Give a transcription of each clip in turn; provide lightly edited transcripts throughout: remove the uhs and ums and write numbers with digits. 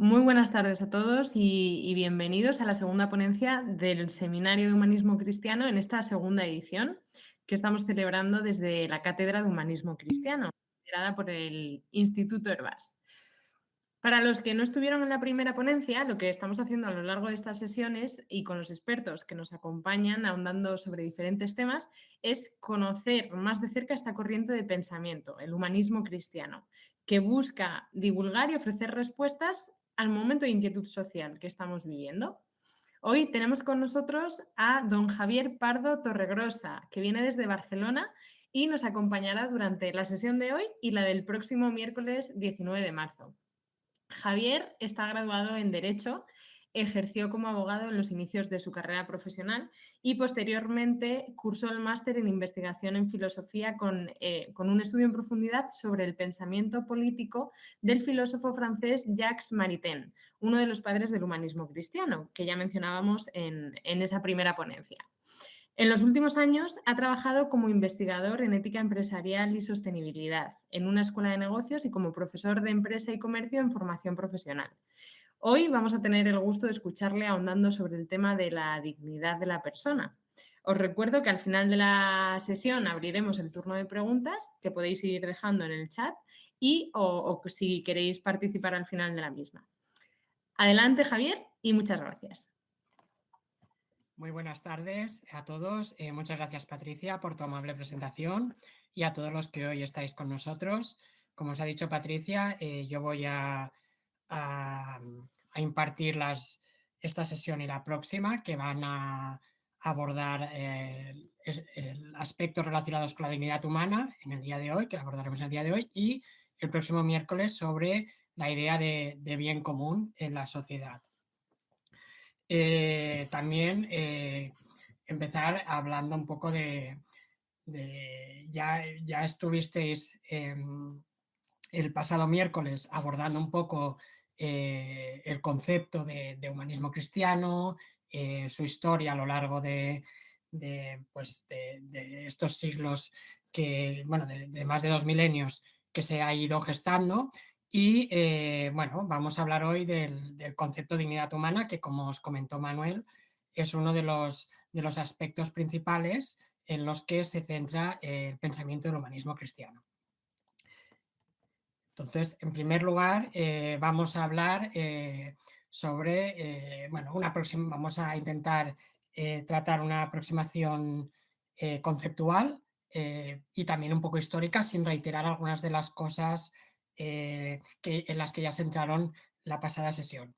Muy buenas tardes a todos y bienvenidos a la segunda ponencia del Seminario de Humanismo Cristiano en esta segunda edición que estamos celebrando desde la Cátedra de Humanismo Cristiano, liderada por el Instituto Hervás. Para los que no estuvieron en la primera ponencia, lo que estamos haciendo a lo largo de estas sesiones y con los expertos que nos acompañan ahondando sobre diferentes temas es conocer más de cerca esta corriente de pensamiento, el humanismo cristiano, que busca divulgar y ofrecer respuestas al momento de inquietud social que estamos viviendo. Hoy tenemos con nosotros a don Javier Pardo Torregrosa, que viene desde Barcelona y nos acompañará durante la sesión de hoy y la del próximo miércoles 19 de marzo. Javier está graduado en Derecho, ejerció como abogado en los inicios de su carrera profesional y posteriormente cursó el máster en investigación en filosofía con un estudio en profundidad sobre el pensamiento político del filósofo francés Jacques Maritain, uno de los padres del humanismo cristiano, que ya mencionábamos en esa primera ponencia. En los últimos años ha trabajado como investigador en ética empresarial y sostenibilidad en una escuela de negocios y como profesor de empresa y comercio en formación profesional. Hoy vamos a tener el gusto de escucharle ahondando sobre el tema de la dignidad de la persona. Os recuerdo que al final de la sesión abriremos el turno de preguntas que podéis ir dejando en el chat o si queréis participar al final de la misma. Adelante, Javier, y muchas gracias. Muy buenas tardes a todos. Muchas gracias, Patricia, por tu amable presentación y a todos los que hoy estáis con nosotros. Como os ha dicho Patricia, yo voy a impartir esta sesión y la próxima, que van a abordar aspectos relacionados con la dignidad humana en el día de hoy, que abordaremos en el día de hoy, y el próximo miércoles sobre la idea de bien común en la sociedad. También empezar hablando un poco ya estuvisteis el pasado miércoles abordando un poco el concepto de humanismo cristiano, su historia a lo largo de estos siglos de más de 2 milenios que se ha ido gestando. Y vamos a hablar hoy del concepto de dignidad humana, que como os comentó Manuel, es uno de los aspectos principales en los que se centra el pensamiento del humanismo cristiano. Entonces, en primer lugar, vamos a hablar sobre, vamos a intentar tratar una aproximación conceptual y también un poco histórica, sin reiterar algunas de las cosas en las que ya se centraron la pasada sesión.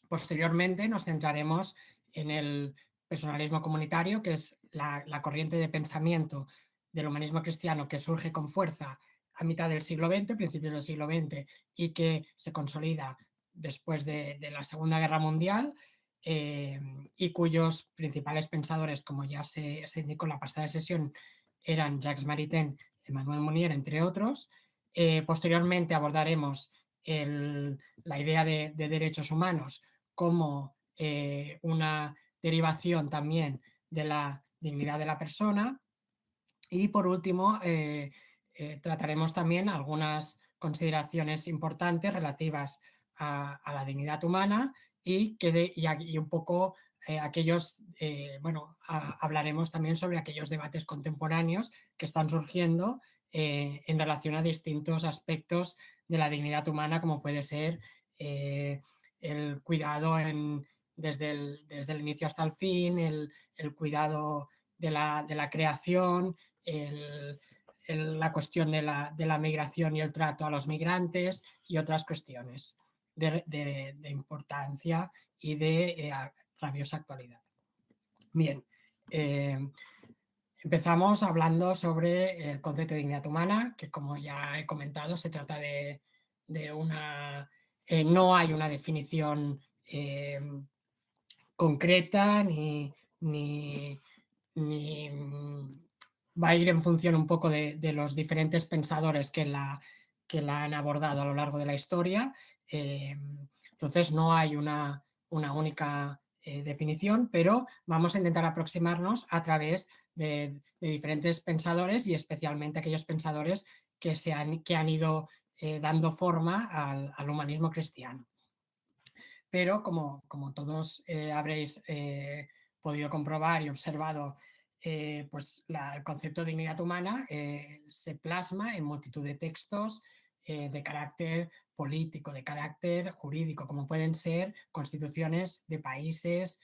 Posteriormente nos centraremos en el personalismo comunitario, que es la corriente de pensamiento del humanismo cristiano que surge con fuerza a mitad del siglo XX, principios del siglo XX, y que se consolida después de la Segunda Guerra Mundial, y cuyos principales pensadores, como ya se indicó en la pasada sesión, eran Jacques Maritain, Emmanuel Mounier, entre otros. Posteriormente abordaremos la idea de derechos humanos como una derivación también de la dignidad de la persona. Y por último, trataremos también algunas consideraciones importantes relativas a la dignidad humana y un poco hablaremos también sobre aquellos debates contemporáneos que están surgiendo en relación a distintos aspectos de la dignidad humana, como puede ser el cuidado desde el inicio hasta el fin, el cuidado de la creación, la cuestión de la migración y el trato a los migrantes y otras cuestiones de importancia y de rabiosa actualidad. Bien, empezamos hablando sobre el concepto de dignidad humana, que como ya he comentado, se trata de una... no hay una definición concreta ni va a ir en función un poco de los diferentes pensadores que la han abordado a lo largo de la historia. Entonces no hay una única definición, pero vamos a intentar aproximarnos a través de diferentes pensadores y especialmente aquellos pensadores que han ido dando forma al humanismo cristiano. pero como todos habréis podido comprobar y observado, pues el concepto de dignidad humana se plasma en multitud de textos de carácter político, de carácter jurídico, como pueden ser constituciones de países,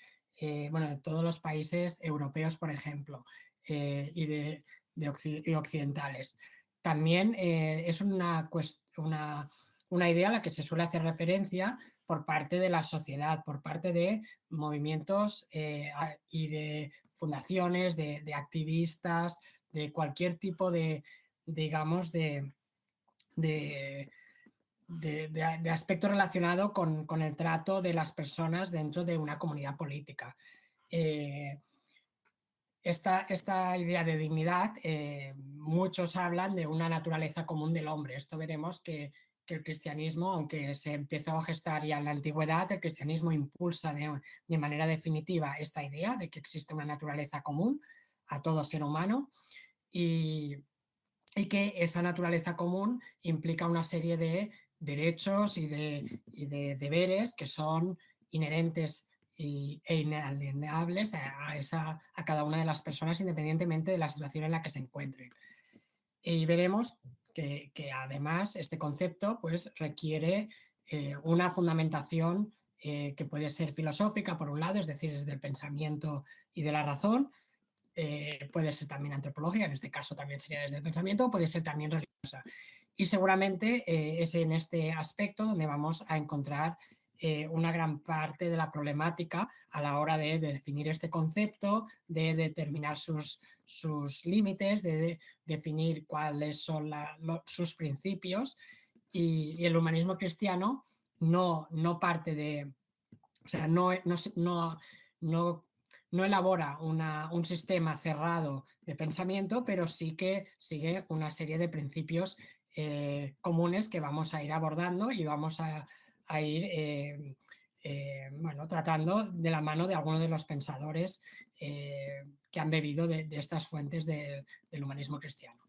bueno, de todos los países europeos, por ejemplo, y occidentales. También es una idea a la que se suele hacer referencia por parte de la sociedad, por parte de movimientos y de fundaciones, de activistas, de cualquier tipo de, digamos, de aspecto relacionado con el trato de las personas dentro de una comunidad política. Esta idea de dignidad, muchos hablan de una naturaleza común del hombre. Esto veremos que el cristianismo, aunque se empezó a gestar ya en la antigüedad, el cristianismo impulsa de manera definitiva esta idea de que existe una naturaleza común a todo ser humano y que esa naturaleza común implica una serie de derechos y de deberes que son inherentes e inalienables a cada una de las personas independientemente de la situación en la que se encuentren. Y veremos que además este concepto pues, requiere una fundamentación que puede ser filosófica, por un lado, es decir, desde el pensamiento y de la razón, puede ser también antropológica, en este caso también sería desde el pensamiento, puede ser también religiosa. Y seguramente es en este aspecto donde vamos a encontrar una gran parte de la problemática a la hora de definir este concepto, de determinar sus límites, de definir cuáles son sus principios. Y el humanismo cristiano no parte de, o sea, no elabora un sistema cerrado de pensamiento, pero sí que sigue una serie de principios comunes que vamos a ir abordando y vamos a ir bueno, tratando de la mano de algunos de los pensadores que han bebido de estas fuentes del humanismo cristiano.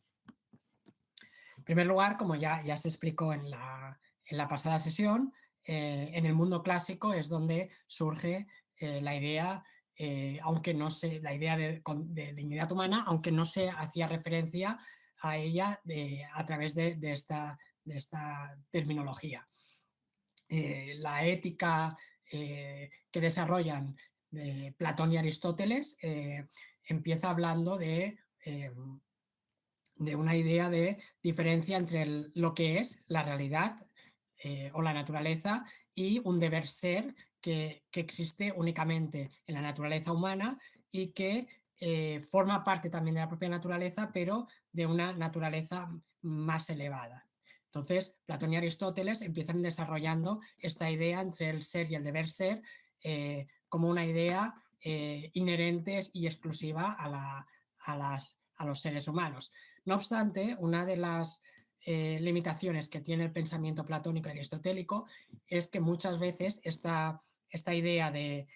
En primer lugar, como ya se explicó en la pasada sesión, en el mundo clásico es donde surge la idea, aunque no se, la idea de dignidad humana, aunque no se hacía referencia a ella a través de esta terminología. La ética que desarrollan Platón y Aristóteles empieza hablando de una idea de diferencia entre lo que es la realidad o la naturaleza y un deber ser que existe únicamente en la naturaleza humana y que forma parte también de la propia naturaleza, pero de una naturaleza más elevada. Entonces, Platón y Aristóteles empiezan desarrollando esta idea entre el ser y el deber ser como una idea inherente y exclusiva a los seres humanos. No obstante, una de las limitaciones que tiene el pensamiento platónico y aristotélico es que muchas veces esta idea de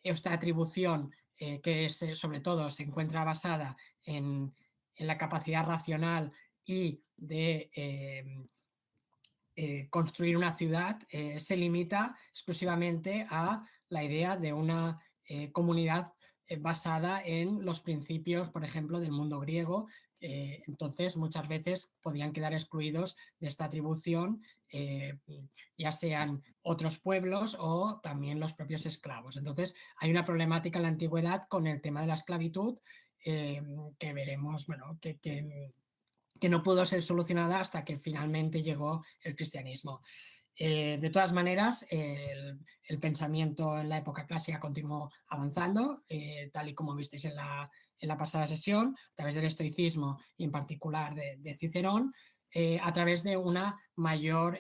esta atribución que sobre todo se encuentra basada en la capacidad racional y de construir una ciudad se limita exclusivamente a la idea de una comunidad basada en los principios, por ejemplo, del mundo griego. Entonces, muchas veces podían quedar excluidos de esta atribución, ya sean otros pueblos o también los propios esclavos. Entonces, hay una problemática en la antigüedad con el tema de la esclavitud que veremos, bueno, que no pudo ser solucionada hasta que finalmente llegó el cristianismo. De todas maneras, el pensamiento en la época clásica continuó avanzando, tal y como visteis en la pasada sesión, a través del estoicismo y en particular de Cicerón, a través de una mayor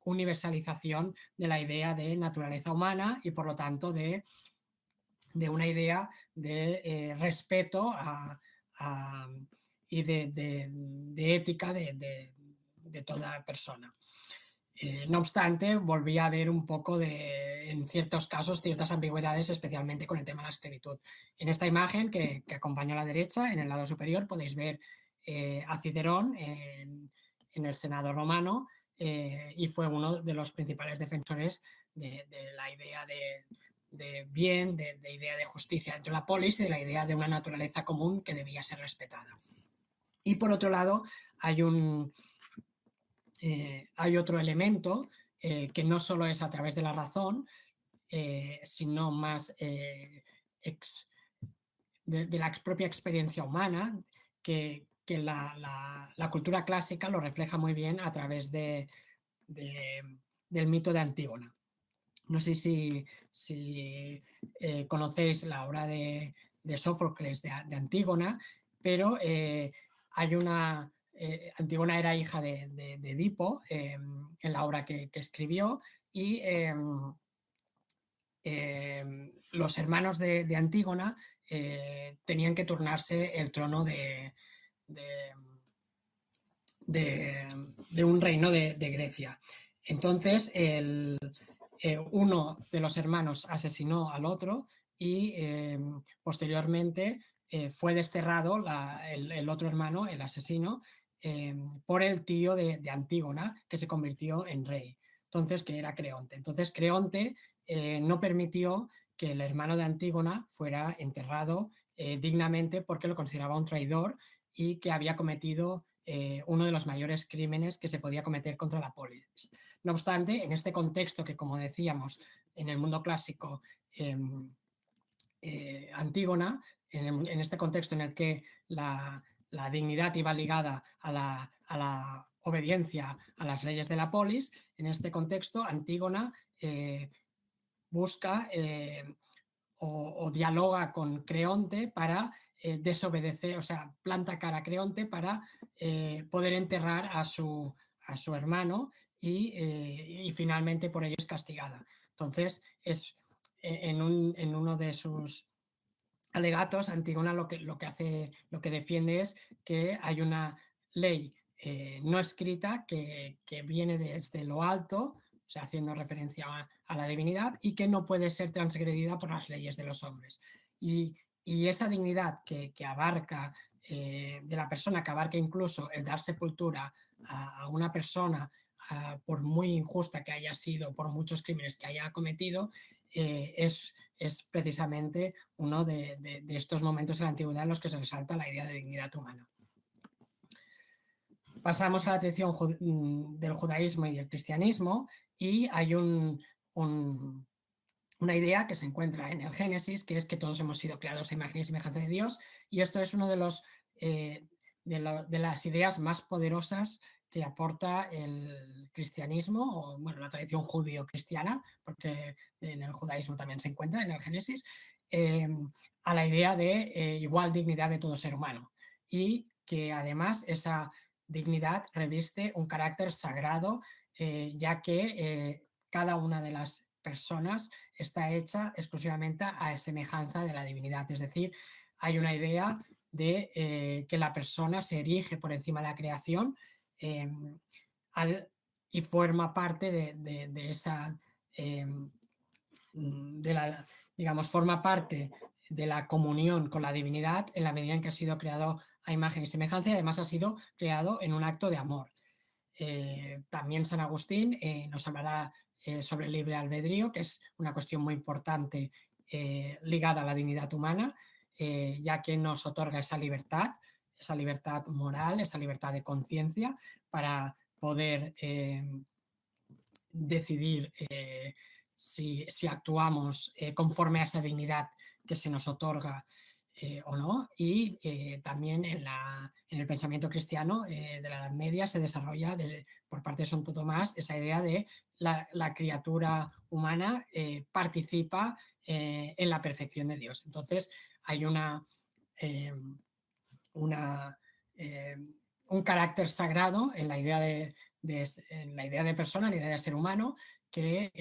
universalización de la idea de naturaleza humana y por lo tanto de una idea de respeto y de ética de toda persona. No obstante, volví a ver un poco en ciertos casos, ciertas ambigüedades, especialmente con el tema de la esclavitud. En esta imagen que acompaña a la derecha, en el lado superior, podéis ver a Cicerón en el Senado romano, y fue uno de los principales defensores de la idea de bien, de idea de justicia dentro de la polis y de la idea de una naturaleza común que debía ser respetada. Y por otro lado, hay otro elemento que no solo es a través de la razón, sino más de la propia experiencia humana, que la cultura clásica lo refleja muy bien a través del mito de Antígona. No sé si conocéis la obra de Sófocles de Antígona, pero hay una... Antígona era hija de Edipo en la obra que escribió, y los hermanos de Antígona tenían que turnarse el trono de un reino de Grecia. Entonces, uno de los hermanos asesinó al otro y posteriormente fue desterrado el otro hermano, el asesino, por el tío de Antígona, que se convirtió en rey. Entonces, que era Creonte. Entonces, Creonte no permitió que el hermano de Antígona fuera enterrado dignamente, porque lo consideraba un traidor y que había cometido uno de los mayores crímenes que se podía cometer contra la polis. No obstante, en este contexto que, como decíamos, en el mundo clásico, Antígona, en este contexto en el que la dignidad iba ligada a la obediencia a las leyes de la polis, en este contexto Antígona busca o dialoga con Creonte para desobedecer, o sea, planta cara a Creonte para poder enterrar a su hermano y finalmente por ello es castigada. Entonces, en uno de sus alegatos, Antígona lo que defiende es que hay una ley no escrita que viene desde lo alto, o sea, haciendo referencia a la divinidad, y que no puede ser transgredida por las leyes de los hombres. Y esa dignidad que abarca, de la persona, que abarca incluso el dar sepultura a una persona, por muy injusta que haya sido, por muchos crímenes que haya cometido, es precisamente uno de estos momentos en la antigüedad en los que se resalta la idea de dignidad humana. Pasamos a la tradición del judaísmo y del cristianismo, y hay una idea que se encuentra en el Génesis, que es que todos hemos sido creados a imagen y semejanza de Dios, y esto es uno de las ideas más poderosas que aporta el cristianismo, o bueno, la tradición judío-cristiana, porque en el judaísmo también se encuentra en el Génesis, a la idea de igual dignidad de todo ser humano, y que además esa dignidad reviste un carácter sagrado, ya que cada una de las personas está hecha exclusivamente a semejanza de la divinidad. Es decir, hay una idea de que la persona se erige por encima de la creación y forma parte de esa, digamos, forma parte de la comunión con la divinidad en la medida en que ha sido creado a imagen y semejanza, y además ha sido creado en un acto de amor. También San Agustín nos hablará sobre el libre albedrío, que es una cuestión muy importante ligada a la dignidad humana, ya que nos otorga esa libertad moral, esa libertad de conciencia para poder decidir si actuamos conforme a esa dignidad que se nos otorga o no. Y también en el pensamiento cristiano de la Edad Media se desarrolla por parte de Santo Tomás esa idea de la criatura humana participa en la perfección de Dios. Entonces hay un carácter sagrado en la idea de persona, en la idea de ser humano, que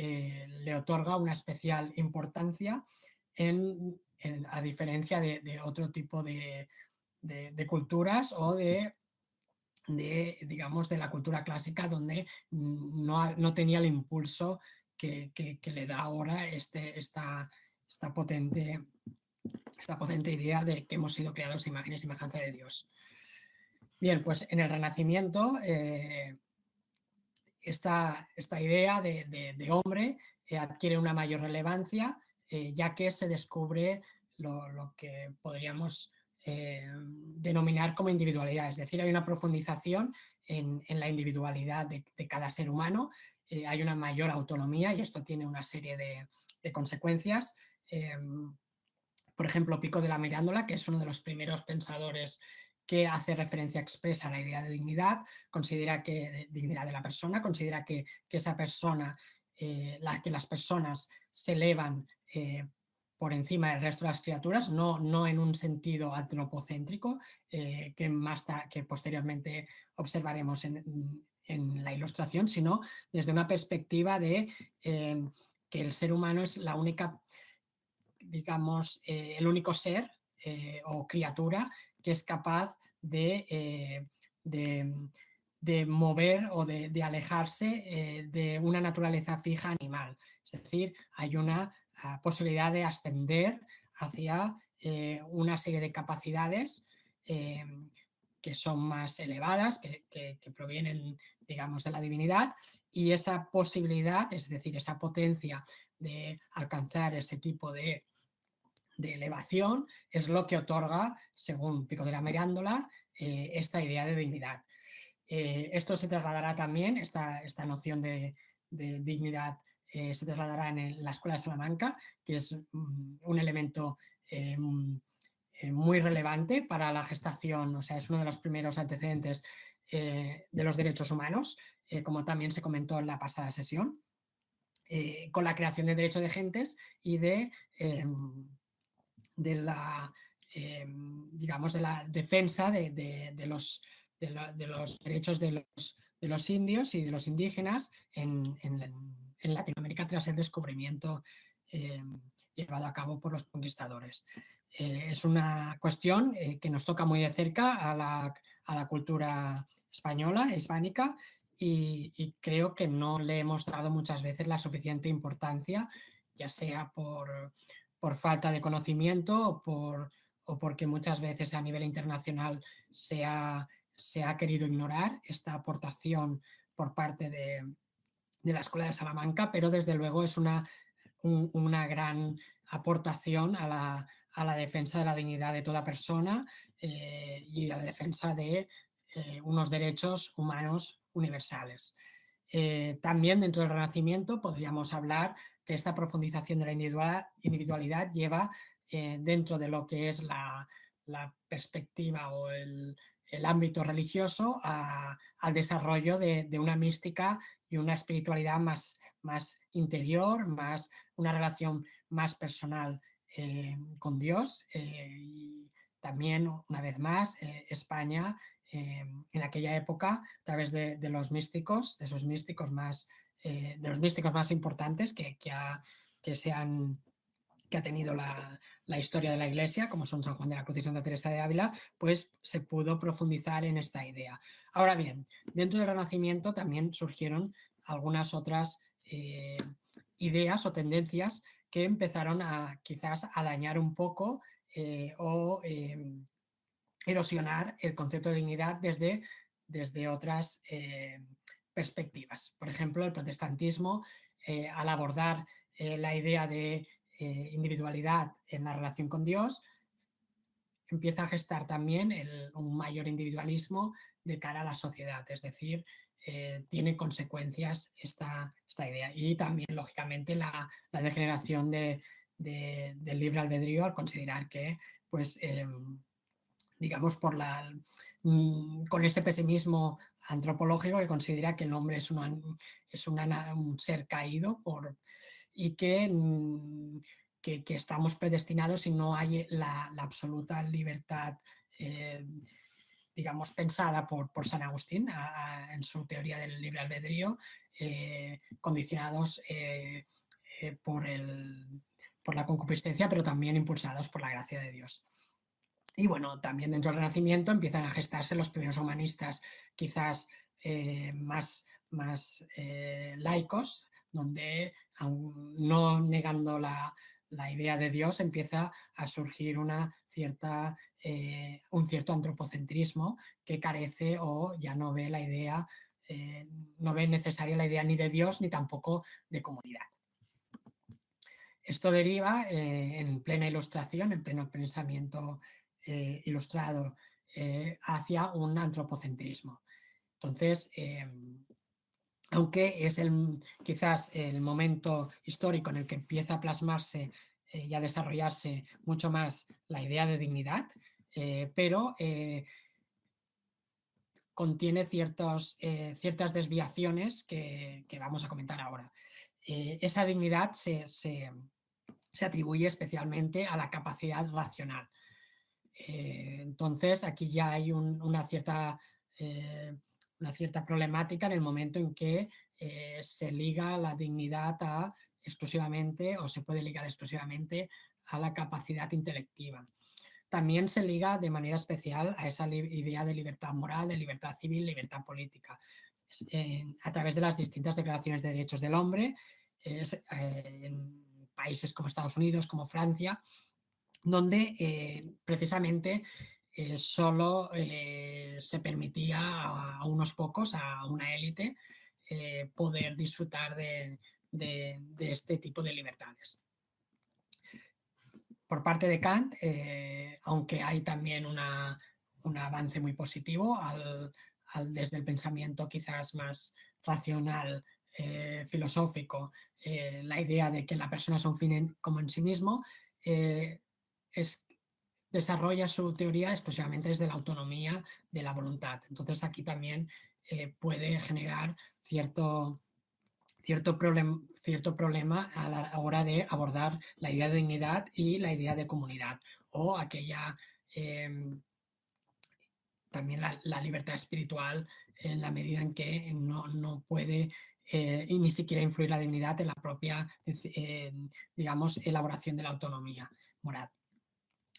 le otorga una especial importancia a diferencia de otro tipo de culturas o digamos, de la cultura clásica, donde no tenía el impulso que le da ahora esta potente idea de que hemos sido creados a imagen y semejanza de Dios. Bien, pues en el Renacimiento esta idea de hombre adquiere una mayor relevancia, ya que se descubre lo que podríamos denominar como individualidad. Es decir, hay una profundización en la individualidad de cada ser humano, hay una mayor autonomía y esto tiene una serie de consecuencias. Por ejemplo, Pico de la Mirandola, que es uno de los primeros pensadores que hace referencia expresa a la idea de dignidad, considera que dignidad de la persona, considera que esa persona, que las personas se elevan por encima del resto de las criaturas, no en un sentido antropocéntrico, que posteriormente observaremos en la ilustración, sino desde una perspectiva de que el ser humano es la única, digamos, el único ser o criatura que es capaz de mover o de alejarse de una naturaleza fija animal. Es decir, hay una posibilidad de ascender hacia una serie de capacidades que son más elevadas, que provienen, digamos, de la divinidad, y esa posibilidad, es decir, esa potencia de alcanzar ese tipo de elevación es lo que otorga, según Pico de la Mirándola, esta idea de dignidad. Esto se trasladará también, esta noción de dignidad se trasladará en la Escuela de Salamanca, que es un elemento muy relevante para la gestación, o sea, es uno de los primeros antecedentes de los derechos humanos, como también se comentó en la pasada sesión, con la creación de derecho de gentes y de la, digamos, de la defensa de los derechos de los indios y de los indígenas en Latinoamérica tras el descubrimiento llevado a cabo por los conquistadores. Es una cuestión que nos toca muy de cerca a la cultura española, hispánica, y creo que no le hemos dado muchas veces la suficiente importancia, ya sea por falta de conocimiento o porque muchas veces a nivel internacional se ha querido ignorar esta aportación por parte de la Escuela de Salamanca, pero desde luego es una gran aportación a la defensa de la dignidad de toda persona y a la defensa de unos derechos humanos universales. También dentro del Renacimiento podríamos hablar que esta profundización de la individualidad lleva dentro de lo que es la perspectiva o el ámbito religioso al desarrollo de una mística y una espiritualidad más interior, una relación más personal con Dios. Y también, una vez más, España en aquella época, a través de los místicos, de esos místicos más, de los místicos más importantes que ha tenido la historia de la Iglesia, como son San Juan de la Cruz y Santa Teresa de Ávila, pues se pudo profundizar en esta idea. Ahora bien, dentro del Renacimiento también surgieron algunas otras ideas o tendencias que empezaron quizás a dañar un poco o erosionar el concepto de dignidad desde otras perspectivas. Por ejemplo, el protestantismo, al abordar la idea de individualidad en la relación con Dios, empieza a gestar también un mayor individualismo de cara a la sociedad, es decir, tiene consecuencias esta idea. Y también, lógicamente, la degeneración del libre albedrío al considerar que, pues, digamos, con ese pesimismo antropológico que considera que el hombre es un ser caído y que estamos predestinados y no hay la absoluta libertad, digamos, pensada por San Agustín en su teoría del libre albedrío, condicionados por la concupiscencia, pero también impulsados por la gracia de Dios. Y bueno, también dentro del Renacimiento empiezan a gestarse los primeros humanistas, quizás más laicos, donde, aun no negando la idea de Dios, empieza a surgir un cierto antropocentrismo que carece o ya no ve la idea no ve necesaria la idea ni de Dios ni tampoco de comunidad. Esto deriva en plena ilustración, en pleno pensamiento ilustrado, hacia un antropocentrismo. Entonces, aunque es quizás el momento histórico en el que empieza a plasmarse y a desarrollarse mucho más la idea de dignidad, pero contiene ciertas desviaciones que vamos a comentar ahora. Esa dignidad se atribuye especialmente a la capacidad racional. Entonces, aquí ya hay una cierta problemática en el momento en que se liga la dignidad exclusivamente, o se puede ligar exclusivamente a la capacidad intelectiva. También se liga de manera especial a esa idea de libertad moral, de libertad civil, libertad política, a través de las distintas declaraciones de derechos del hombre, en países como Estados Unidos, como Francia, donde precisamente solo se permitía a unos pocos, a una élite, poder disfrutar de este tipo de libertades. Por parte de Kant, aunque hay también un avance muy positivo desde el pensamiento quizás más racional, filosófico, la idea de que la persona es un fin como en sí mismo, desarrolla su teoría exclusivamente desde la autonomía de la voluntad. Entonces aquí también puede generar cierto problema a la hora de abordar la idea de dignidad y la idea de comunidad, o aquella también la libertad espiritual, en la medida en que no puede y ni siquiera influir la dignidad en la propia digamos, elaboración de la autonomía moral.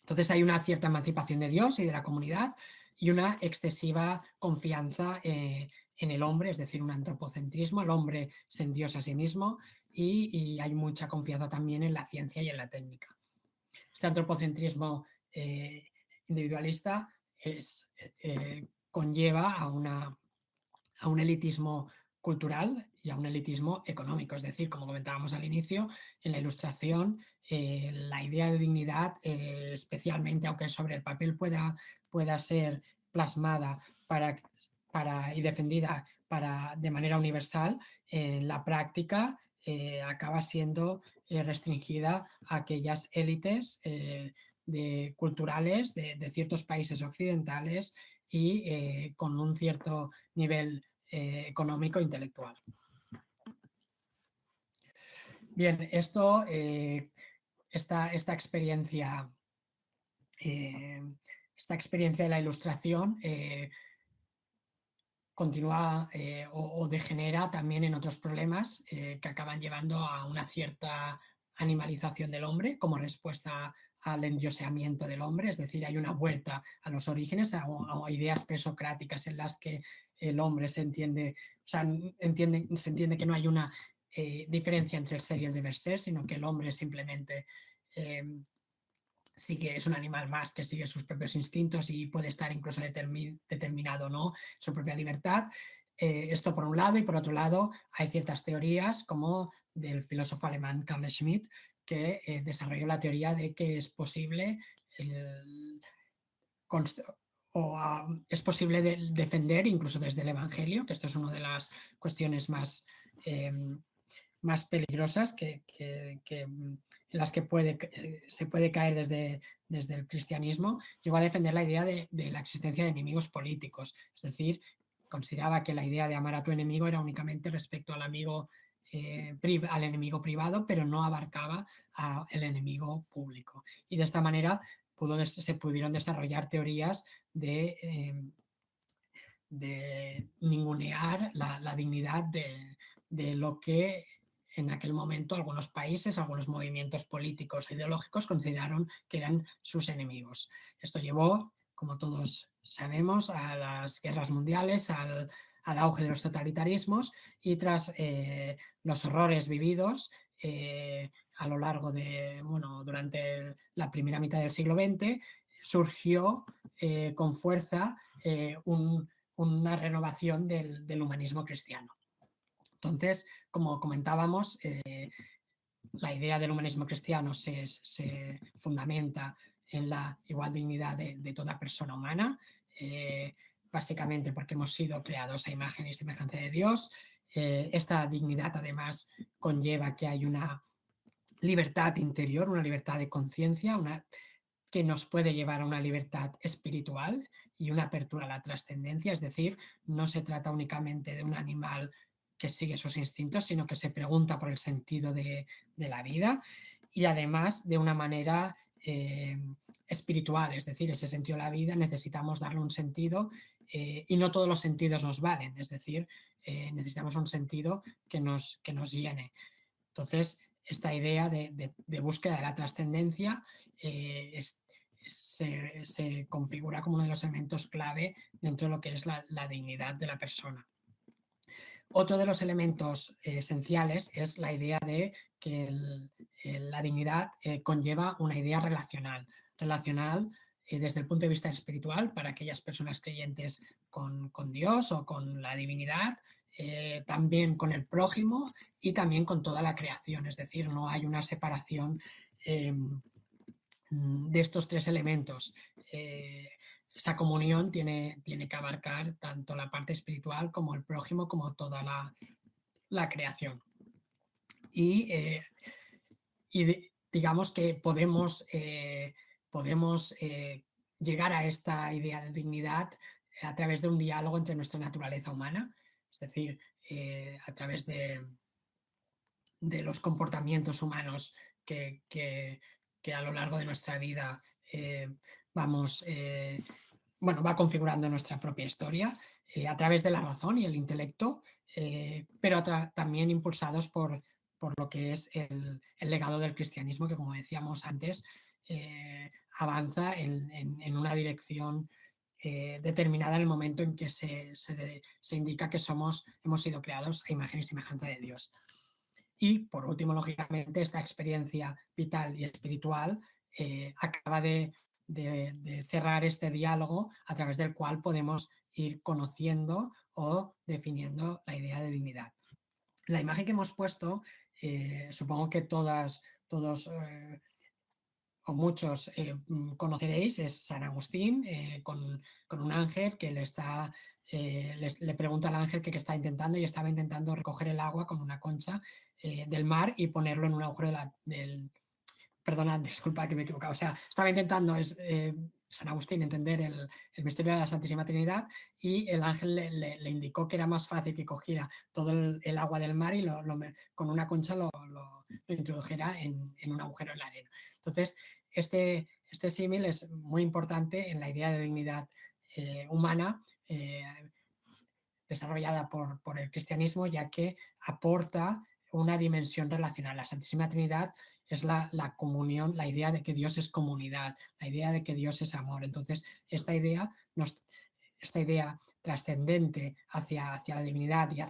Entonces hay una cierta emancipación de Dios y de la comunidad y una excesiva confianza en el hombre, es decir, un antropocentrismo. El hombre se endiosa a sí mismo y hay mucha confianza también en la ciencia y en la técnica. Este antropocentrismo individualista conlleva a un elitismo cultural y a un elitismo económico. Es decir, como comentábamos al inicio, en la Ilustración, la idea de dignidad, especialmente, aunque sobre el papel pueda ser plasmada y defendida de manera universal, en la práctica acaba siendo restringida a aquellas élites culturales de ciertos países occidentales y con un cierto nivel económico e intelectual. Bien, esta experiencia de la Ilustración continúa o degenera también en otros problemas que acaban llevando a una cierta animalización del hombre como respuesta al endioseamiento del hombre, es decir, hay una vuelta a los orígenes, a ideas presocráticas en las que el hombre se entiende que no hay una diferencia entre el ser y el deber ser, sino que el hombre simplemente sí que es un animal más que sigue sus propios instintos y puede estar incluso determinado o no su propia libertad. Esto por un lado, y por otro lado hay ciertas teorías como del filósofo alemán Carl Schmitt, que desarrolló la teoría de que es posible es posible defender incluso desde el Evangelio, que esto es una de las cuestiones más peligrosas en las que se puede caer desde el cristianismo. Llegó a defender la idea de la existencia de enemigos políticos, es decir, consideraba que la idea de amar a tu enemigo era únicamente respecto al enemigo privado, pero no abarcaba al enemigo público. Y de esta manera se pudieron desarrollar teorías de ningunear la dignidad de lo que en aquel momento algunos países, algunos movimientos políticos e ideológicos consideraron que eran sus enemigos. Esto llevó, como todos sabemos, a las guerras mundiales, al auge de los totalitarismos, y tras los horrores vividos a lo largo durante la primera mitad del siglo XX, surgió con fuerza una renovación del humanismo cristiano. Entonces, como comentábamos, la idea del humanismo cristiano se fundamenta en la igual dignidad de toda persona humana, básicamente porque hemos sido creados a imagen y semejanza de Dios. Esta dignidad además conlleva que hay una libertad interior, una libertad de conciencia, que nos puede llevar a una libertad espiritual y una apertura a la trascendencia, es decir, no se trata únicamente de un animal que sigue sus instintos, sino que se pregunta por el sentido de la vida y además de una manera espiritual, es decir, ese sentido de la vida necesitamos darle un sentido y no todos los sentidos nos valen, es decir, necesitamos un sentido que nos llene. Entonces, esta idea de búsqueda de la trascendencia se configura como uno de los elementos clave dentro de lo que es la dignidad de la persona. Otro de los elementos esenciales es la idea de que la dignidad conlleva una idea relacional desde el punto de vista espiritual para aquellas personas creyentes con Dios o con la divinidad, también con el prójimo y también con toda la creación, es decir, no hay una separación de estos tres elementos. Esa comunión tiene que abarcar tanto la parte espiritual como el prójimo, como toda la creación. Y digamos que podemos llegar a esta idea de dignidad a través de un diálogo entre nuestra naturaleza humana, es decir, a través de los comportamientos humanos que a lo largo de nuestra vida va configurando nuestra propia historia a través de la razón y el intelecto, pero también impulsados por lo que es el legado del cristianismo, que como decíamos antes, avanza en una dirección determinada en el momento en que se indica que hemos sido creados a imagen y semejanza de Dios. Y por último, lógicamente, esta experiencia vital y espiritual acaba de cerrar este diálogo a través del cual podemos ir conociendo o definiendo la idea de dignidad. La imagen que hemos puesto, supongo que todos o muchos conoceréis, es San Agustín con un ángel que le pregunta al ángel que está intentando, y estaba intentando recoger el agua con una concha del mar y ponerlo en un agujero perdona, disculpa que me he equivocado, o sea, estaba intentando San Agustín entender el misterio de la Santísima Trinidad, y el ángel le indicó que era más fácil que cogiera todo el agua del mar y con una concha lo introdujera en un agujero en la arena. Entonces, este símil es muy importante en la idea de dignidad humana desarrollada por el cristianismo, ya que aporta una dimensión relacional. La Santísima Trinidad es la comunión, la idea de que Dios es comunidad, la idea de que Dios es amor. Entonces, esta idea trascendente hacia la divinidad y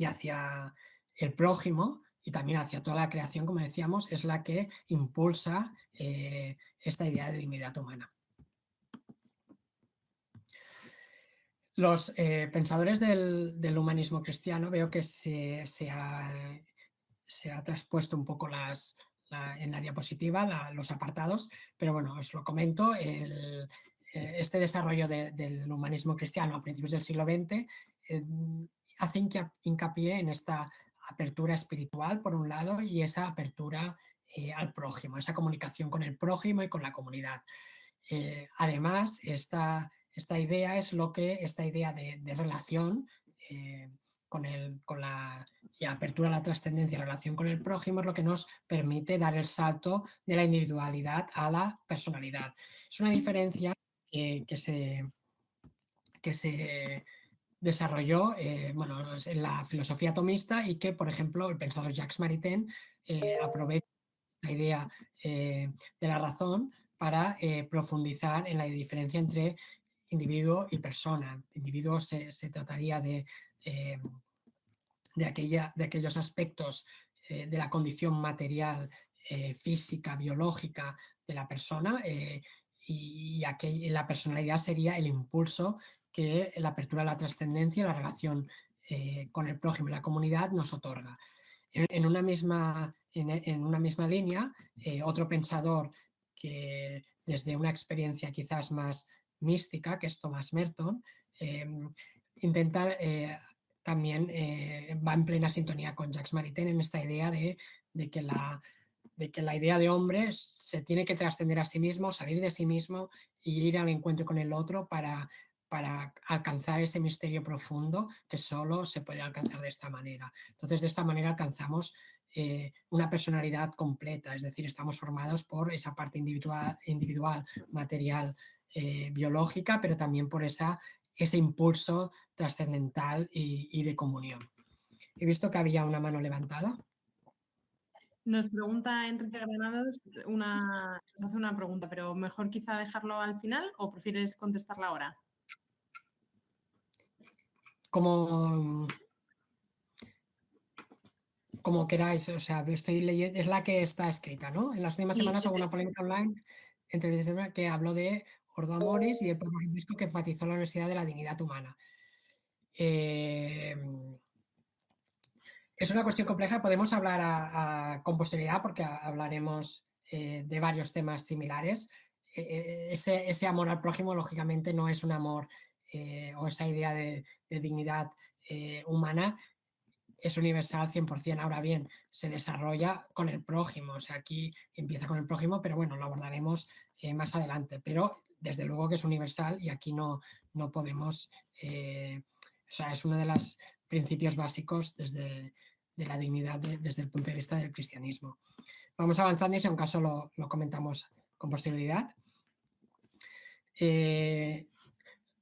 hacia el prójimo, y también hacia toda la creación, como decíamos, es la que impulsa esta idea de dignidad humana. Los pensadores del humanismo cristiano, veo que se ha traspuesto un poco en la diapositiva los apartados, pero bueno, os lo comento. Este desarrollo del humanismo cristiano a principios del siglo XX hace hincapié en esta apertura espiritual, por un lado, y esa apertura al prójimo, esa comunicación con el prójimo y con la comunidad. Además, esta idea de relación con la apertura a la trascendencia, relación con el prójimo, es lo que nos permite dar el salto de la individualidad a la personalidad. Es una diferencia que se desarrolló en la filosofía atomista, y que, por ejemplo, el pensador Jacques Maritain aprovecha la idea de la razón para profundizar en la diferencia entre individuo y persona. Individuo se trataría de aquellos aspectos de la condición material, física, biológica de la persona, y la personalidad sería el impulso que la apertura a la trascendencia y la relación con el prójimo y la comunidad nos otorga. En una misma línea, otro pensador que desde una experiencia quizás más mística, que es Thomas Merton, intenta también va en plena sintonía con Jacques Maritain en esta idea de que la idea de hombre se tiene que trascender a sí mismo, salir de sí mismo y ir al encuentro con el otro para alcanzar ese misterio profundo que solo se puede alcanzar de esta manera. Entonces, de esta manera alcanzamos una personalidad completa, es decir, estamos formados por esa parte individual material, biológica, pero también por ese impulso trascendental y de comunión. He visto que había una mano levantada. Nos pregunta Enrique Granados, nos hace una pregunta, pero mejor quizá dejarlo al final o prefieres contestarla ahora. Como queráis, o sea, estoy leyendo, es la que está escrita, ¿no? En las últimas semanas hubo una polémica online entre que habló de Ordo Amoris y el Papa Francisco que enfatizó la necesidad de la dignidad humana. Es una cuestión compleja, podemos hablar con posterioridad porque hablaremos de varios temas similares. Ese amor al prójimo, lógicamente, no es un amor o esa idea de dignidad humana es universal al 100%. Ahora bien, se desarrolla con el prójimo, o sea, aquí empieza con el prójimo, pero bueno, lo abordaremos más adelante. Pero desde luego que es universal y aquí no podemos, o sea, es uno de los principios básicos de la dignidad desde el punto de vista del cristianismo. Vamos avanzando y si en caso lo comentamos con posterioridad. Bien,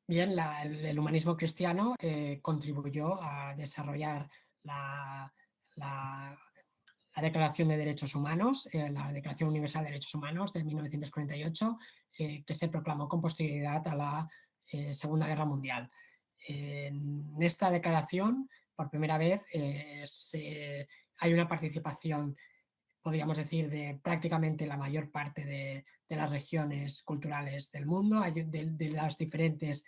el humanismo cristiano contribuyó a desarrollar la Declaración de Derechos Humanos, la Declaración Universal de Derechos Humanos de 1948, que se proclamó con posterioridad a la Segunda Guerra Mundial. En esta declaración, por primera vez, hay una participación, podríamos decir, de prácticamente la mayor parte de las regiones culturales del mundo, de las diferentes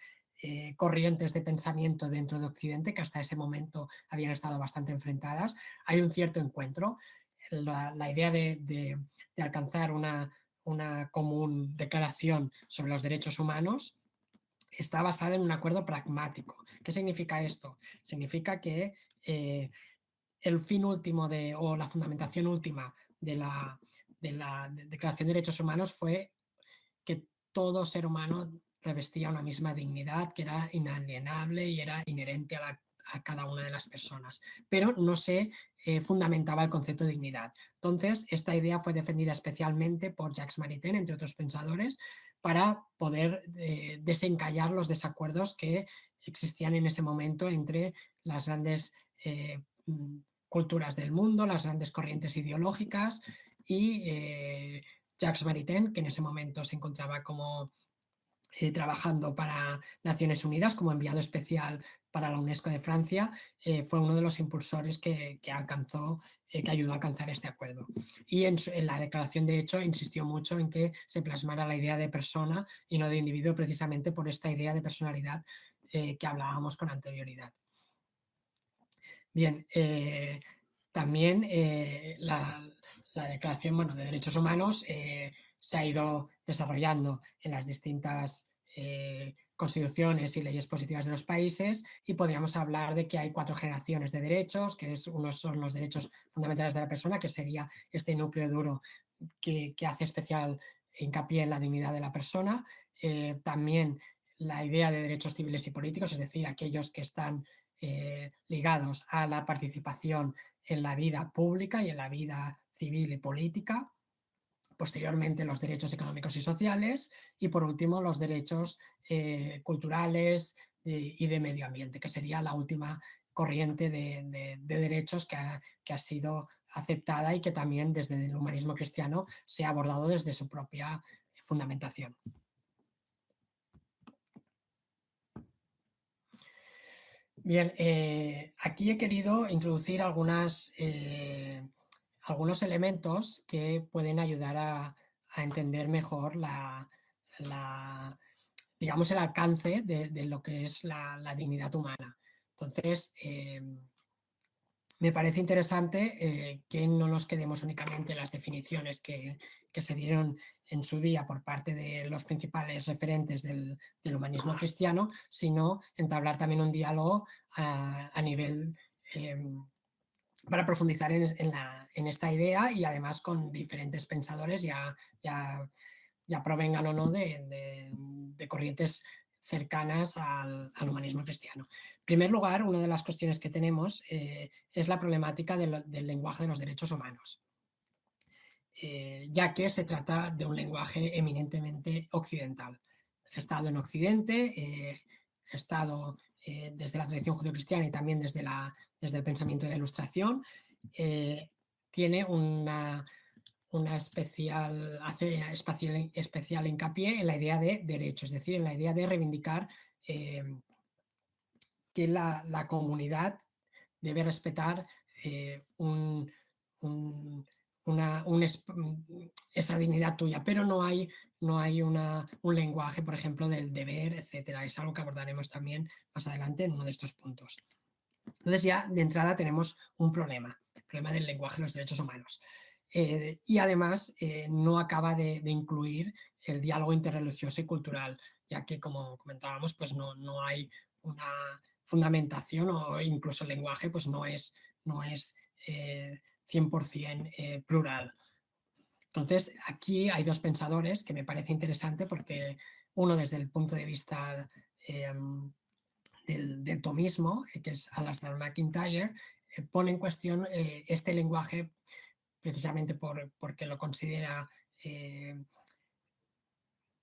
corrientes de pensamiento dentro de Occidente, que hasta ese momento habían estado bastante enfrentadas. Hay un cierto encuentro. La idea de alcanzar una común declaración sobre los derechos humanos está basada en un acuerdo pragmático. ¿Qué significa esto? Significa que el fin último o la fundamentación última de la Declaración de Derechos Humanos fue que todo ser humano revestía una misma dignidad que era inalienable y era inherente a cada una de las personas, pero no se fundamentaba el concepto de dignidad. Entonces, esta idea fue defendida especialmente por Jacques Maritain, entre otros pensadores, para poder desencallar los desacuerdos que existían en ese momento entre las grandes culturas del mundo, las grandes corrientes ideológicas y Jacques Maritain, que en ese momento se encontraba como trabajando para Naciones Unidas como enviado especial para la UNESCO de Francia, fue uno de los impulsores que ayudó a alcanzar este acuerdo. Y en la declaración, de hecho, insistió mucho en que se plasmara la idea de persona y no de individuo, precisamente por esta idea de personalidad que hablábamos con anterioridad. Bien, también la Declaración de Derechos Humanos se ha ido desarrollando en las distintas constituciones y leyes positivas de los países y podríamos hablar de que hay 4 generaciones de derechos, que unos son los derechos fundamentales de la persona, que sería este núcleo duro que hace especial hincapié en la dignidad de la persona. También la idea de derechos civiles y políticos, es decir, aquellos que están ligados a la participación en la vida pública y en la vida civil y política. Posteriormente, los derechos económicos y sociales. Y, por último, los derechos culturales y de medio ambiente, que sería la última corriente de derechos que ha sido aceptada y que también desde el humanismo cristiano se ha abordado desde su propia fundamentación. Bien, aquí he querido introducir algunos elementos que pueden ayudar a entender mejor digamos, el alcance de lo que es la dignidad humana. Entonces, me parece interesante que no nos quedemos únicamente en las definiciones que se dieron en su día por parte de los principales referentes del humanismo cristiano, sino entablar también un diálogo a nivel para profundizar en esta idea y además con diferentes pensadores ya provengan o no de corrientes cercanas al humanismo cristiano. En primer lugar, una de las cuestiones que tenemos es la problemática del lenguaje de los derechos humanos, ya que se trata de un lenguaje eminentemente occidental, gestado en Occidente, gestado desde la tradición judeocristiana y también desde el pensamiento de la Ilustración. Tiene hace especial hincapié en la idea de derecho, es decir, en la idea de reivindicar que la comunidad debe respetar esa dignidad tuya, pero no hay un lenguaje, por ejemplo, del deber, etcétera. Es algo que abordaremos también más adelante en uno de estos puntos. Entonces ya de entrada tenemos un problema, el problema del lenguaje de los derechos humanos. Y además no acaba de incluir el diálogo interreligioso y cultural, ya que, como comentábamos, pues no hay una fundamentación o incluso el lenguaje pues no es 100% plural. Entonces, aquí hay dos pensadores que me parece interesante porque uno desde el punto de vista del tomismo, que es Alasdair MacIntyre, pone en cuestión este lenguaje precisamente porque lo considera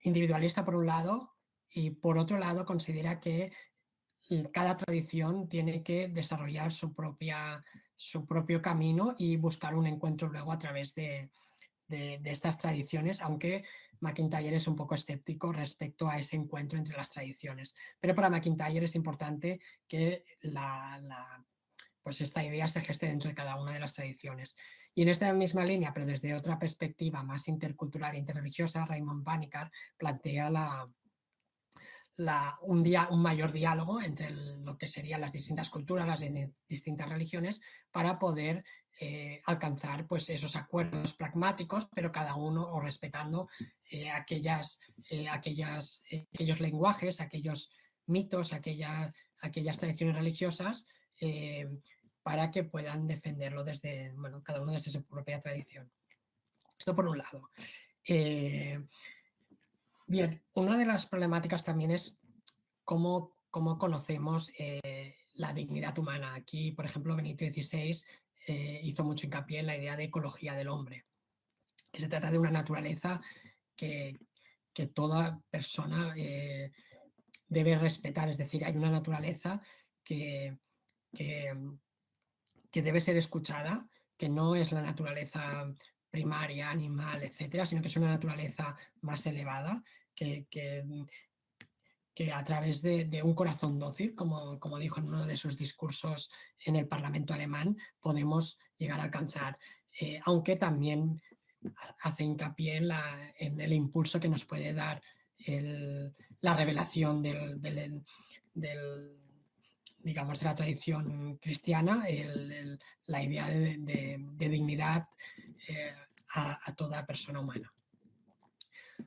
individualista por un lado y por otro lado considera que cada tradición tiene que desarrollar su propio camino y buscar un encuentro luego a través de estas tradiciones, aunque MacIntyre es un poco escéptico respecto a ese encuentro entre las tradiciones. Pero para MacIntyre es importante que pues esta idea se geste dentro de cada una de las tradiciones. Y en esta misma línea, pero desde otra perspectiva más intercultural e interreligiosa, Raymond Bannicar plantea un mayor diálogo entre lo que serían las distintas culturas, las distintas religiones, para poder alcanzar pues, esos acuerdos pragmáticos, pero cada uno o respetando aquellos lenguajes, aquellos mitos, aquellas tradiciones religiosas, para que puedan defenderlo desde, cada uno desde su propia tradición. Esto por un lado. Bien, una de las problemáticas también es cómo conocemos la dignidad humana. Aquí, por ejemplo, Benito XVI hizo mucho hincapié en la idea de ecología del hombre, que se trata de una naturaleza que toda persona debe respetar, es decir, hay una naturaleza que debe ser escuchada, que no es la naturaleza primaria, animal, etcétera, sino que es una naturaleza más elevada, que a través de un corazón dócil, como dijo en uno de sus discursos en el Parlamento alemán, podemos llegar a alcanzar, aunque también hace hincapié en el impulso que nos puede dar la revelación digamos, de la tradición cristiana, la idea de dignidad a toda persona humana.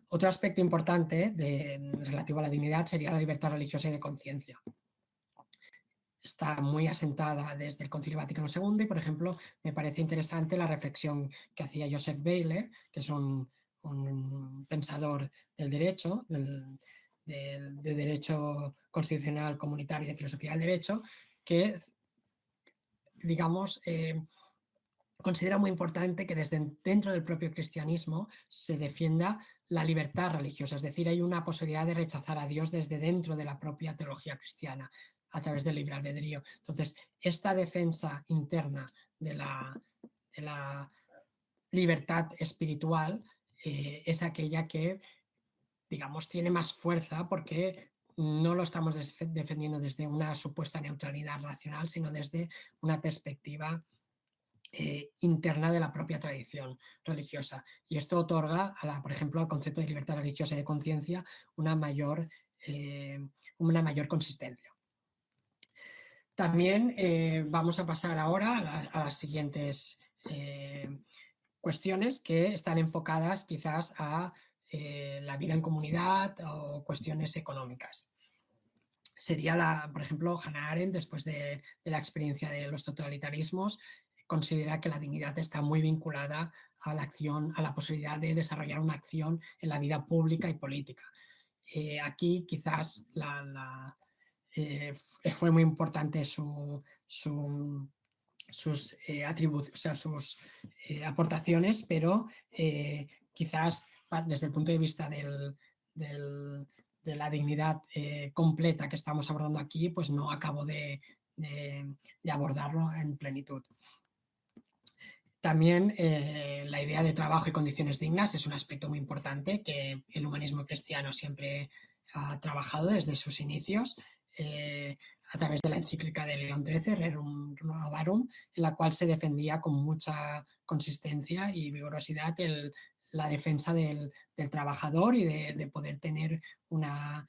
Otro aspecto importante relativo a la dignidad sería la libertad religiosa y de conciencia. Está muy asentada desde el Concilio Vaticano II y, por ejemplo, me parece interesante la reflexión que hacía Joseph Weiler, que es un pensador del derecho, de derecho constitucional, comunitario y de filosofía del derecho, que, digamos, considera muy importante que desde dentro del propio cristianismo se defienda la libertad religiosa, es decir, hay una posibilidad de rechazar a Dios desde dentro de la propia teología cristiana a través del libre albedrío. Entonces, esta defensa interna de la libertad espiritual es aquella que, digamos, tiene más fuerza porque no lo estamos defendiendo desde una supuesta neutralidad racional, sino desde una perspectiva interna de la propia tradición religiosa. Y esto otorga, por ejemplo, al concepto de libertad religiosa y de conciencia una mayor una mayor consistencia. También vamos a pasar ahora a las siguientes cuestiones que están enfocadas quizás a la vida en comunidad o cuestiones económicas. Sería, por ejemplo, Hannah Arendt, después de la experiencia de los totalitarismos, considera que la dignidad está muy vinculada a la acción, a la posibilidad de desarrollar una acción en la vida pública y política. Aquí quizás fue muy importante sus atributos, o sea, sus aportaciones, pero quizás desde el punto de vista de la dignidad completa que estamos abordando aquí, pues no acabo de abordarlo en plenitud. También la idea de trabajo y condiciones dignas es un aspecto muy importante que el humanismo cristiano siempre ha trabajado desde sus inicios a través de la encíclica de León XIII, Rerum Novarum, en la cual se defendía con mucha consistencia y vigorosidad la defensa del trabajador y de poder tener una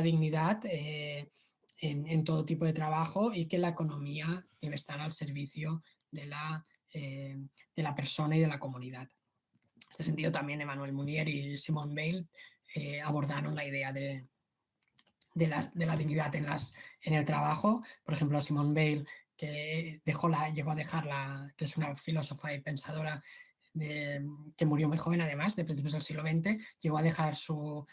dignidad en todo tipo de trabajo y que la economía debe estar al servicio de la persona y de la comunidad. En este sentido también Emmanuel Mounier y Simone Weil abordaron la idea de la dignidad en el trabajo. Por ejemplo, Simone Weil, que llegó a dejarla, que es una filósofa y pensadora que murió muy joven además, de principios del siglo XX, llegó a dejar su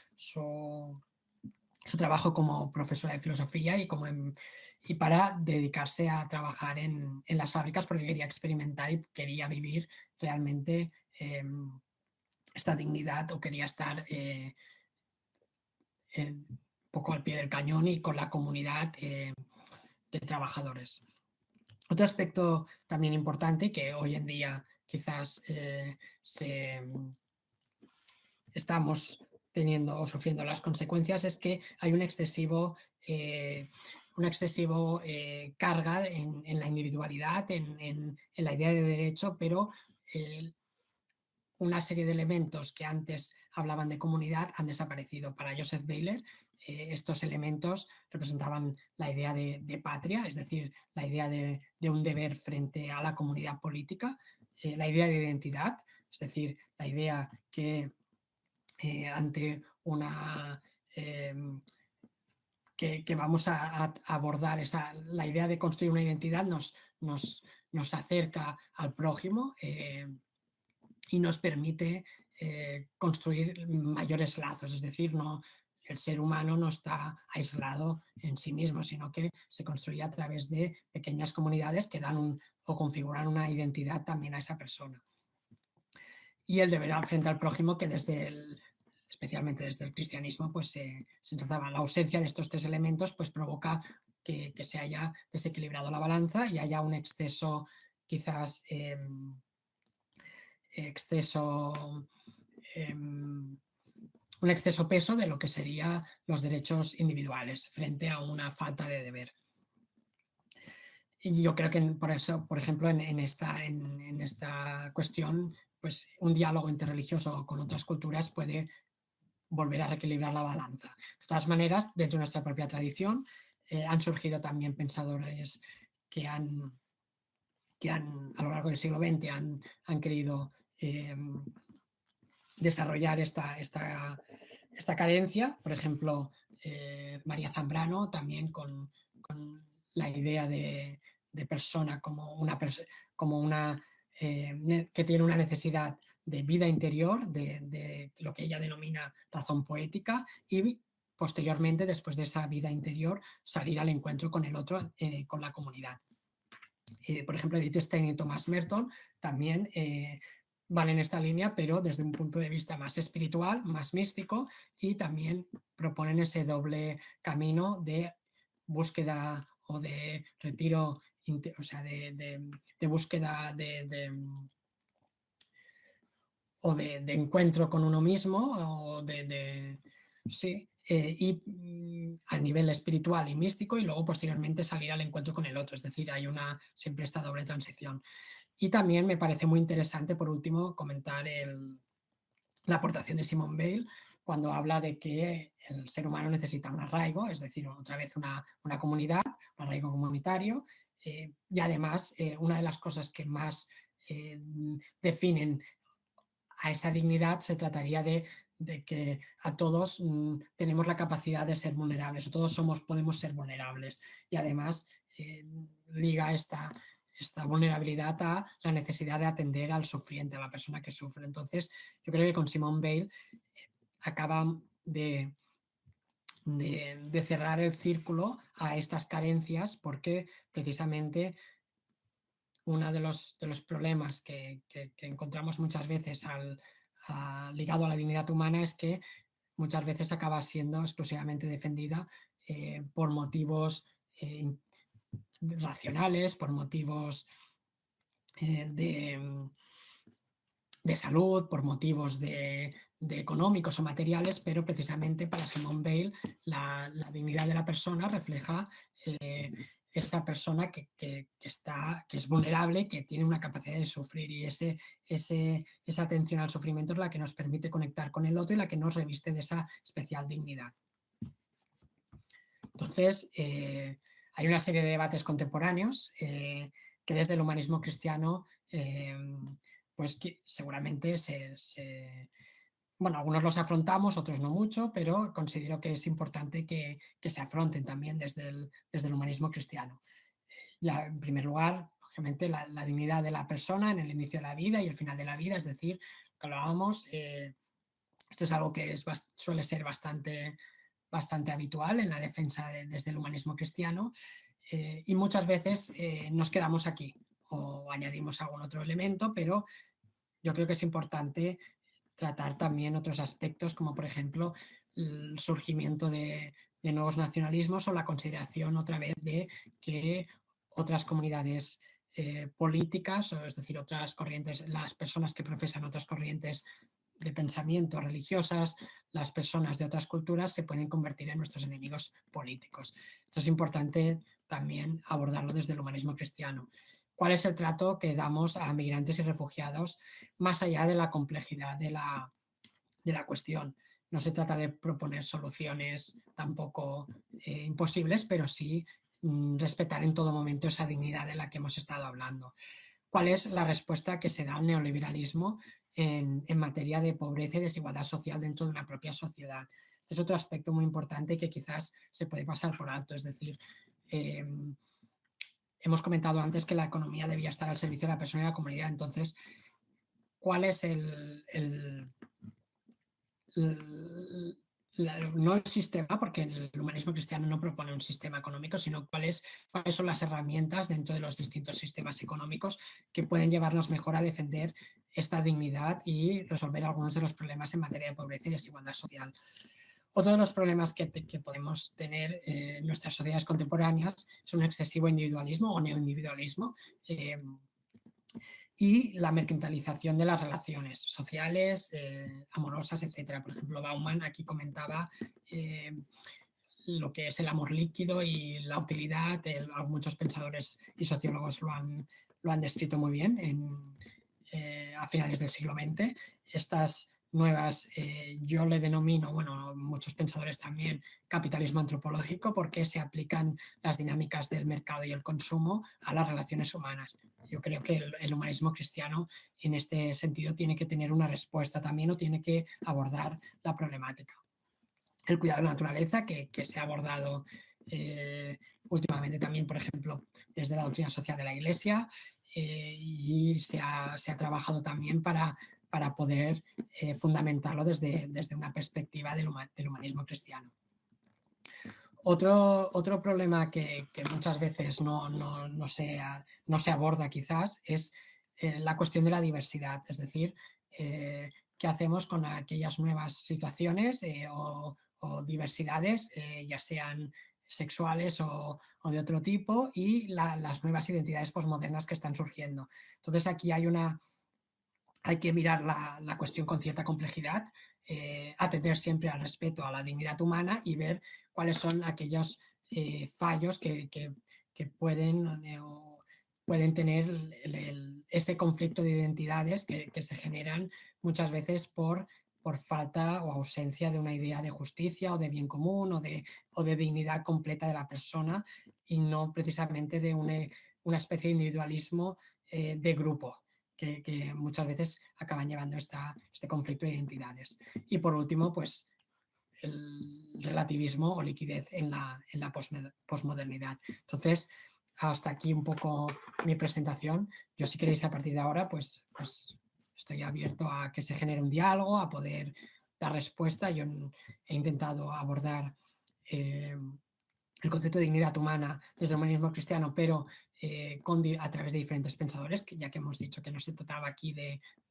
trabajo como profesora de filosofía y para dedicarse a trabajar en las fábricas porque quería experimentar y quería vivir realmente esta dignidad o quería estar un poco al pie del cañón y con la comunidad de trabajadores. Otro aspecto también importante que hoy en día quizás estamos teniendo o sufriendo las consecuencias es que hay un excesivo carga en la individualidad, en la idea de derecho, pero una serie de elementos que antes hablaban de comunidad han desaparecido. Para Joseph Weiler, estos elementos representaban la idea de patria, es decir, la idea de un deber frente a la comunidad política, la idea de identidad, es decir, la idea que ante una que vamos a abordar la idea de construir una identidad nos acerca al prójimo y nos permite construir mayores lazos, es decir, el ser humano no está aislado en sí mismo, sino que se construye a través de pequeñas comunidades que dan o configuran una identidad también a esa persona. Y el deber frente al prójimo que especialmente desde el cristianismo, pues se trataba. La ausencia de estos tres elementos pues provoca que se haya desequilibrado la balanza y haya un exceso, quizás un exceso peso de lo que serían los derechos individuales frente a una falta de deber. Y yo creo que por eso, por ejemplo, en esta cuestión, pues un diálogo interreligioso con otras culturas puede volver a reequilibrar la balanza. De todas maneras, dentro de nuestra propia tradición, han surgido también pensadores que a lo largo del siglo XX han querido desarrollar esta carencia. Por ejemplo, María Zambrano también con la idea de persona como una que tiene una necesidad de vida interior, de lo que ella denomina razón poética, y posteriormente, después de esa vida interior, salir al encuentro con el otro, con la comunidad. Por ejemplo, Edith Stein y Thomas Merton también van en esta línea, pero desde un punto de vista más espiritual, más místico, y también proponen ese doble camino de búsqueda o de retiro, o sea, de búsqueda o de encuentro con uno mismo, o sí, y a nivel espiritual y místico, y luego posteriormente salir al encuentro con el otro, es decir, hay siempre esta doble transición. Y también me parece muy interesante, por último, comentar la aportación de Simone Weil, cuando habla de que el ser humano necesita un arraigo, es decir, otra vez una comunidad, un arraigo comunitario, y además una de las cosas que más definen a esa dignidad se trataría de que a todos tenemos la capacidad de ser vulnerables, o todos podemos ser vulnerables, y además liga esta vulnerabilidad a la necesidad de atender al sufriente, a la persona que sufre. Entonces, yo creo que con Simone Weil acaba de cerrar el círculo a estas carencias, porque precisamente uno de los problemas que encontramos muchas veces ligado a la dignidad humana es que muchas veces acaba siendo exclusivamente defendida por motivos racionales, por motivos de salud, por motivos de económicos o materiales, pero precisamente para Simone Weil la dignidad de la persona refleja esa persona que es vulnerable, que tiene una capacidad de sufrir, y esa atención al sufrimiento es la que nos permite conectar con el otro y la que nos reviste de esa especial dignidad. Entonces, hay una serie de debates contemporáneos que desde el humanismo cristiano pues que seguramente bueno, algunos los afrontamos, otros no mucho, pero considero que es importante que se afronten también desde el humanismo cristiano. Ya, en primer lugar, obviamente, la dignidad de la persona en el inicio de la vida y el final de la vida, es decir, que hablábamos, esto es algo que suele ser bastante habitual en la defensa desde el humanismo cristiano, y muchas veces nos quedamos aquí o añadimos algún otro elemento, pero yo creo que es importante tratar también otros aspectos, como por ejemplo el surgimiento de nuevos nacionalismos o la consideración otra vez de que otras comunidades políticas, es decir, otras corrientes, las personas que profesan otras corrientes de pensamiento religiosas, las personas de otras culturas se pueden convertir en nuestros enemigos políticos. Esto es importante también abordarlo desde el humanismo cristiano. ¿Cuál es el trato que damos a migrantes y refugiados más allá de la complejidad de la cuestión? No se trata de proponer soluciones tampoco imposibles, pero sí respetar en todo momento esa dignidad de la que hemos estado hablando. ¿Cuál es la respuesta que se da al neoliberalismo en materia de pobreza y desigualdad social dentro de una propia sociedad? Este es otro aspecto muy importante que quizás se puede pasar por alto. Es decir, hemos comentado antes que la economía debía estar al servicio de la persona y la comunidad. Entonces, ¿cuál es no el sistema, porque el humanismo cristiano no propone un sistema económico, sino cuáles son las herramientas dentro de los distintos sistemas económicos que pueden llevarnos mejor a defender esta dignidad y resolver algunos de los problemas en materia de pobreza y desigualdad social? Otro de los problemas que podemos tener en nuestras sociedades contemporáneas es un excesivo individualismo o neoindividualismo y la mercantilización de las relaciones sociales, amorosas, etc. Por ejemplo, Bauman aquí comentaba lo que es el amor líquido y la utilidad. Muchos pensadores y sociólogos lo han descrito muy bien a finales del siglo XX. Estas nuevas, yo le denomino, bueno, muchos pensadores también, capitalismo antropológico, porque se aplican las dinámicas del mercado y el consumo a las relaciones humanas. Yo creo que el humanismo cristiano en este sentido tiene que tener una respuesta también, o tiene que abordar la problemática. El cuidado de la naturaleza, que se ha abordado últimamente también, por ejemplo, desde la doctrina social de la Iglesia, y se ha trabajado también para poder fundamentarlo desde una perspectiva del humanismo cristiano. Otro problema que muchas veces no se aborda quizás es la cuestión de la diversidad, es decir, qué hacemos con aquellas nuevas situaciones o diversidades, ya sean sexuales o de otro tipo, y las nuevas identidades posmodernas que están surgiendo. Entonces aquí hay que mirar la cuestión con cierta complejidad, atender siempre al respeto a la dignidad humana y ver cuáles son aquellos fallos que pueden tener ese conflicto de identidades que se generan muchas veces por por falta o ausencia de una idea de justicia o de bien común o de dignidad completa de la persona y no precisamente de una especie de individualismo de grupo. Que muchas veces acaban llevando este conflicto de identidades. Y por último, pues el relativismo o liquidez en la posmodernidad. Entonces, hasta aquí un poco mi presentación. Yo si queréis a partir de ahora, pues estoy abierto a que se genere un diálogo, a poder dar respuesta. Yo he intentado abordar el concepto de dignidad humana desde el humanismo cristiano, pero a través de diferentes pensadores, que ya que hemos dicho que no se trataba aquí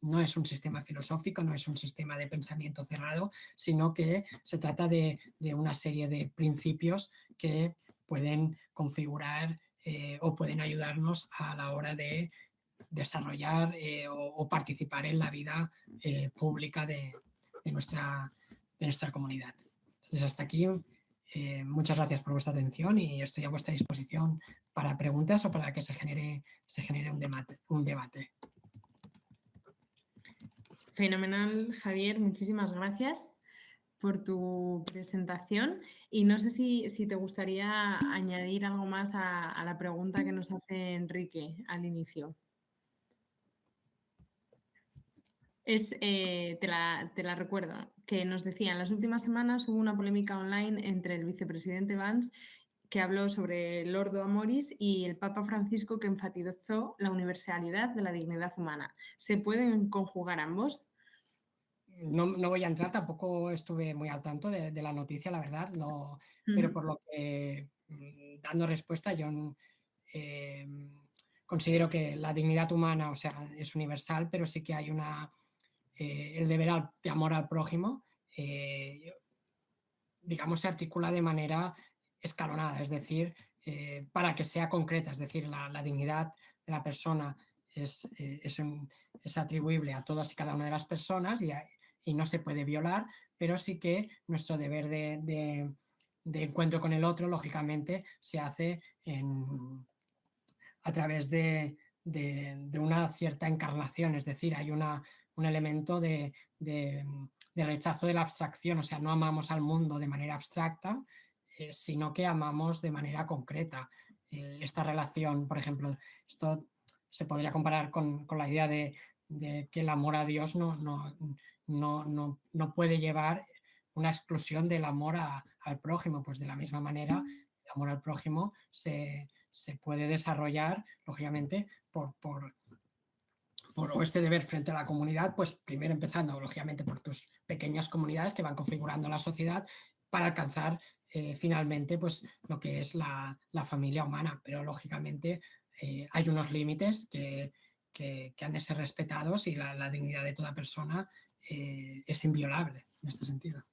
no es un sistema filosófico, no es un sistema de pensamiento cerrado, sino que se trata de una serie de principios que pueden configurar o pueden ayudarnos a la hora de desarrollar o participar en la vida pública de nuestra comunidad. Entonces, hasta aquí. Muchas gracias por vuestra atención y estoy a vuestra disposición para preguntas o para que se genere un debate. Fenomenal, Javier. Muchísimas gracias por tu presentación. Y no sé si te gustaría añadir algo más a la pregunta que nos hace Enrique al inicio. Te la recuerdo, que nos decía, en las últimas semanas hubo una polémica online entre el vicepresidente Vance, que habló sobre el Ordo Amoris, y el Papa Francisco, que enfatizó la universalidad de la dignidad humana. ¿Se pueden conjugar ambos? No voy a entrar, tampoco estuve muy al tanto de la noticia, la verdad, pero por lo que, dando respuesta, yo considero que la dignidad humana, o sea, es universal, pero sí que hay el deber de amor al prójimo, digamos, se articula de manera escalonada, es decir, para que sea concreta, es decir, la dignidad de la persona es atribuible a todas y cada una de las personas y no se puede violar, pero sí que nuestro deber de encuentro con el otro, lógicamente, se hace a través de una cierta encarnación, es decir, hay un elemento de rechazo de la abstracción, o sea, no amamos al mundo de manera abstracta, sino que amamos de manera concreta. Esta relación, por ejemplo, esto se podría comparar con la idea de que el amor a Dios no puede llevar una exclusión del amor al prójimo, pues de la misma manera el amor al prójimo se puede desarrollar, lógicamente, por este deber frente a la comunidad, pues primero empezando, lógicamente, por tus pequeñas comunidades que van configurando la sociedad para alcanzar finalmente pues lo que es la familia humana, pero lógicamente hay unos límites que han de ser respetados y la dignidad de toda persona es inviolable en este sentido.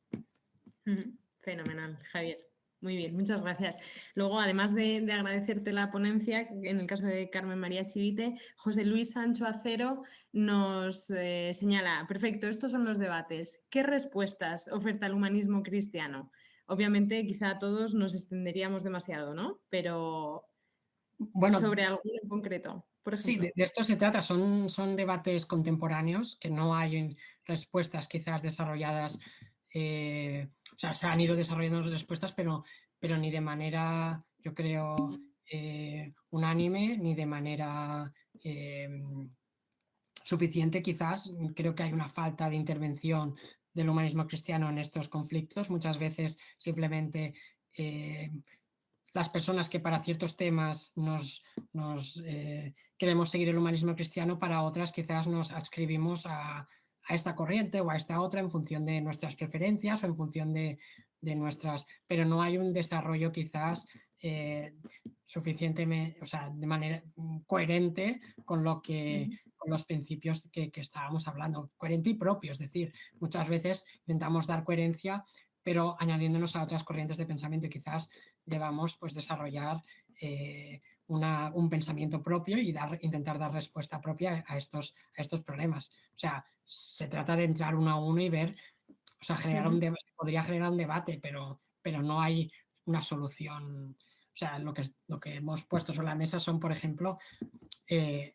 Fenomenal, Javier. Muy bien, muchas gracias. Luego, además de agradecerte la ponencia, en el caso de Carmen María Chivite, José Luis Sancho Acero nos señala, perfecto, estos son los debates. ¿Qué respuestas oferta el humanismo cristiano? Obviamente, quizá a todos nos extenderíamos demasiado, ¿no? Pero bueno, sobre algo en concreto. Por ejemplo. Sí, de esto se trata, son debates contemporáneos que no hay respuestas quizás desarrolladas, o sea, se han ido desarrollando respuestas, pero ni de manera, yo creo, unánime, ni de manera suficiente quizás. Creo que hay una falta de intervención del humanismo cristiano en estos conflictos. Muchas veces simplemente las personas que para ciertos temas queremos seguir el humanismo cristiano, para otras quizás nos adscribimos a esta corriente o a esta otra en función de nuestras preferencias o en función de nuestras, pero no hay un desarrollo quizás suficientemente, o sea, de manera coherente con con los principios que estábamos hablando, coherente y propio, es decir, muchas veces intentamos dar coherencia pero añadiéndonos a otras corrientes de pensamiento y quizás debamos pues desarrollar un pensamiento propio y intentar dar respuesta propia a estos problemas. O sea, se trata de entrar uno a uno y ver, o sea, podría generar un debate, pero no hay una solución. O sea, lo que hemos puesto sobre la mesa son, por ejemplo,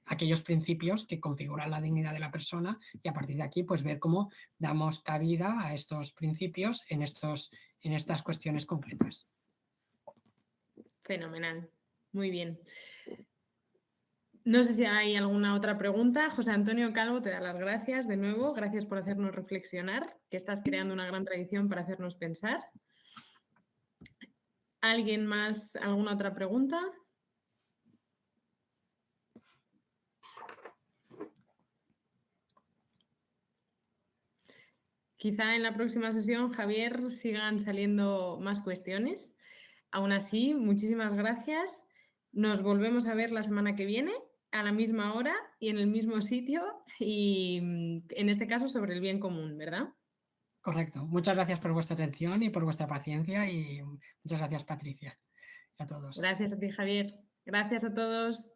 aquellos principios que configuran la dignidad de la persona, y a partir de aquí pues ver cómo damos cabida a estos principios en estas cuestiones concretas. Fenomenal, muy bien. No sé si hay alguna otra pregunta. José Antonio Calvo te da las gracias de nuevo. Gracias por hacernos reflexionar, que estás creando una gran tradición para hacernos pensar. ¿Alguien más? ¿Alguna otra pregunta? Quizá en la próxima sesión, Javier, sigan saliendo más cuestiones. Aún así, muchísimas gracias. Nos volvemos a ver la semana que viene, a la misma hora y en el mismo sitio, y en este caso sobre el bien común, ¿verdad? Correcto. Muchas gracias por vuestra atención y por vuestra paciencia, y muchas gracias, Patricia, y a todos. Gracias a ti, Javier. Gracias a todos.